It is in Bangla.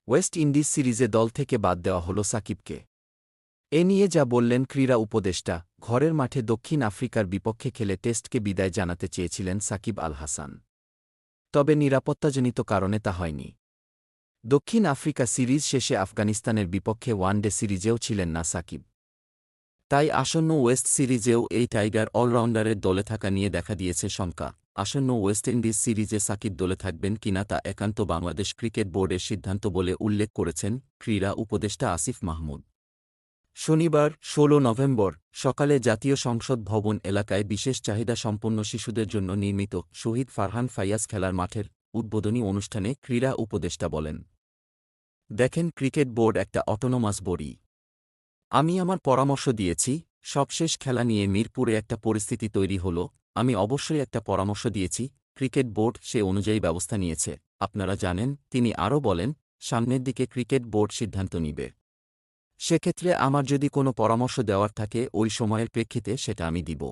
ওয়েস্ট ইন্ডিজ সিরিজে দল থেকে বাদ দেওয়া হল সাকিবকে। এ নিয়ে যা বললেন ক্রীড়া উপদেষ্টা, ঘরের মাঠে দক্ষিণ আফ্রিকার বিপক্ষে খেলে টেস্টকে বিদায় জানাতে চেয়েছিলেন সাকিব আল হাসান। তবে নিরাপত্তাজনিত কারণে তা হয়নি। দক্ষিণ আফ্রিকা সিরিজ শেষে আফগানিস্তানের বিপক্ষে ওয়ানডে সিরিজেও ছিলেন না সাকিব। তাই আসন্ন ওয়েস্ট সিরিজেও এই টাইগার অলরাউন্ডারের দলে থাকা নিয়ে দেখা দিয়েছে শঙ্কা। আসন্ন ওয়েস্ট ইন্ডিজ সিরিজে সাকিব দলে থাকবেন কিনা তা একান্ত বাংলাদেশ ক্রিকেট বোর্ডের সিদ্ধান্ত বলে উল্লেখ করেছেন ক্রীড়া উপদেষ্টা আসিফ মাহমুদ। শনিবার ১৬ নভেম্বর সকালে জাতীয় সংসদ ভবন এলাকায় বিশেষ চাহিদা সম্পন্ন শিশুদের জন্য নির্মিত শহীদ ফারহান ফাইয়াজ খেলার মাঠের উদ্বোধনী অনুষ্ঠানে ক্রীড়া উপদেষ্টা বলেন, দেখেন, ক্রিকেট বোর্ড একটা অটোনোমাস বডি। আমি আমার পরামর্শ দিয়েছি। সবশেষ খেলা নিয়ে মিরপুরে একটা পরিস্থিতি তৈরি হল, আমি অবশ্যই একটা পরামর্শ দিয়েছি, ক্রিকেট বোর্ড সে অনুযায়ী ব্যবস্থা নিয়েছে। আপনারা জানেন, তিনি আরও বলেন, সামনের দিকে ক্রিকেট বোর্ড সিদ্ধান্ত নিবে। সেক্ষেত্রে আমার যদি কোনো পরামর্শ দেওয়ার থাকে ওই সময়ের প্রেক্ষিতে সেটা আমি দিব।